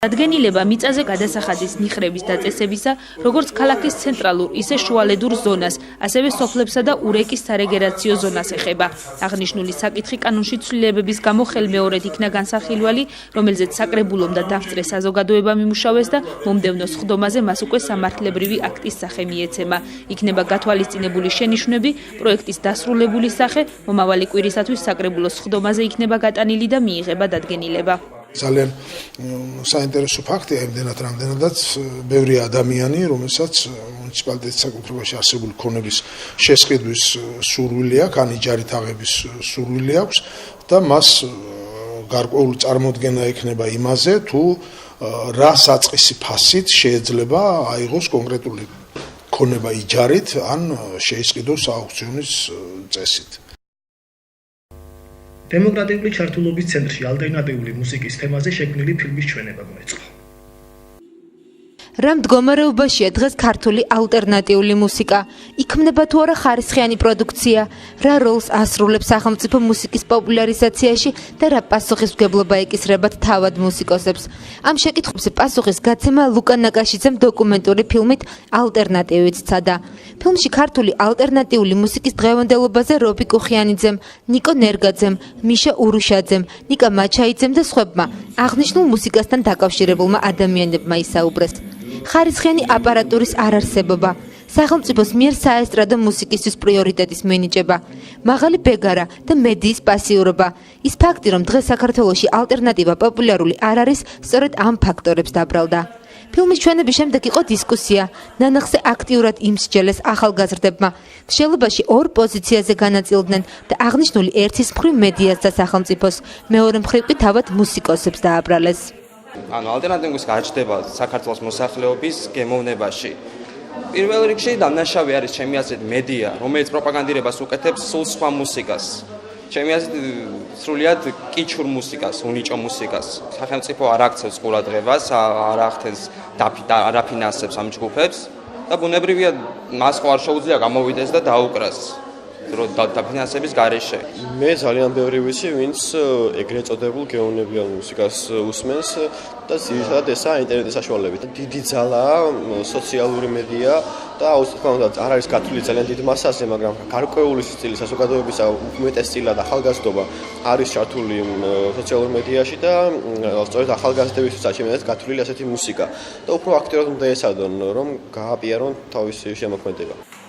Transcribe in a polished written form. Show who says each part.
Speaker 1: დადგენილება მიწაზე გადასახადის ნიხრების დაწესებისა, როგორც ქალაქის ცენტრალურ, ისე შუალედურ ზონას, ასევე სოფლებსა და ურეკის სარეგენერაციო ზონას ეხება. აღნიშნული საკითხი კანონში ცვლილებების გამო ხელმეორედ იქნა განსახილველი, რომელზეც საკრებულომ და დავწერე საზოგადოებამ იმუშავეს და მომდევნო სხდომაზე მას უკვე სამართლებრივი აქტის სახე მიეცემა. იქნება გათვალისწინებული შენიშვნები, პროექტის დასრულებული სახე, მომავალი კვირისათვის საკრებულოს სხდომაზე იქნება გატანილი და მიიღება დადგენილება.
Speaker 2: ძალიან საინტერესო ფაქტია იმდენად, რამდენადაც ბევრი ადამიანი, რომელსაც მუნიციპალიტეტის საკუთრებაში არსებული ქონების შესყიდვის სურვილი აქვს, ან იჯარით აღების სურვილი აქვს და მას გარკვეული წარმოდგენა ექნება იმაზე, თუ რა საწყისი ფასით შეიძლება აიღოს კონკრეტული ქონება იჯარით, ან შეისყიდოს აუქციონის წესით.
Speaker 3: დემოკრატიული ჩართულობის ცენტრში ალტერნატიული მუსიკის თემაზე შექმნილი ფილმის ჩვენება მოეწყო.
Speaker 4: რა მდგომარეობაშია დღეს ქართული ალტერნატიული მუსიკა? იქმნება თუ არა ხარისხიანი პროდუქცია? რა როლს ასრულებს სახელმწიფო მუსიკის პოპულარიზაციაში და რა პასუხისმგებლობა ეკისრებათ თავად მუსიკოსებს? ამ შეკითხვებზე პასუხის გაცემა ლუკა ნაკაშიძემ დოკუმენტური ფილმით ალტერნატივით სცადა. ფილმში ქართული ალტერნატიული მუსიკის დღევანდელობაზე რობი კუხიანიძემ, ნიკო ნერგაძემ, მიშა ურუშაძემ, ნიკა მაჩაიძემ და სხვებმა აღნიშნულ მუსიკასთან დაკავშირებულმა ადამიანებმა ისაუბრეს. ხარისხიანი აპარატურის არარსებობა, სახელმწიფოს მიერ საესტრადო მუსიკისთვის პრიორიტეტის მინიჭება, მაღალი ბეგარა და მედიის პასიურობა. ის ფაქტი, რომ დღეს საქართველოში ალტერნატივა პოპულარული არ არის, სწორედ ამ ფაქტორებს დაბრალდა. ფილმის ჩვენების შემდეგ იყო დისკუსია. ნანახზე აქტიურად იმსჯელეს ახალგაზრდებმა. მშენებლობაში ორ პოზიციაზე განაწილდნენ და აღნიშნული ერთის მხრივ მედიას და სახელმწიფოს, მეორე მხრივ კი თავად მუსიკოსებს დააბრალეს.
Speaker 5: ანუ ალტერნატივის გაჩნდება საქართველოს მოსახლეობის გემოვნებაში. პირველ რიგში დამნაშავე არის ჩემი აზრით მედია, რომელიც პროპაგანდირებას უკეთებს სულ სხვა მუსიკას. ჩემი აზრით სრულიად კიჩურ მუსიკას, უნიჭო მუსიკას. სახელმწიფო არ აქცევს ყურადღებას, არ ახდენს არ აფინანსებს ამ ჯგუფებს და ბუნებრივია მას ხო არ შეუძლია გამოვიდეს და დაუკრას. დაფინანსების გარეშე.
Speaker 6: მე ძალიან ბევრი ვიცი, ვინც ეგრეთ წოდებულ გეოვნებიან მუსიკას უსმენს და ძირითადად ესაა ინტერნეტის საშუალებით. დიდი ძალაა სოციალური მედია და აუცილებლად არ არის გათვლილი ძალიან დიდ მასაზე, მაგრამ გარკვეული სტილი საზოგადოებისა უმეტესწილად ახალგაზრდობა არის ჩართული სოციალურ მედიაში და სწორედ ახალგაზრდებისთვის აჩვენებს გათვლილი ასეთი მუსიკა და უფრო აქტიურად უნდა ესადონ, რომ გააპიარონ თავისი შემოქმედება.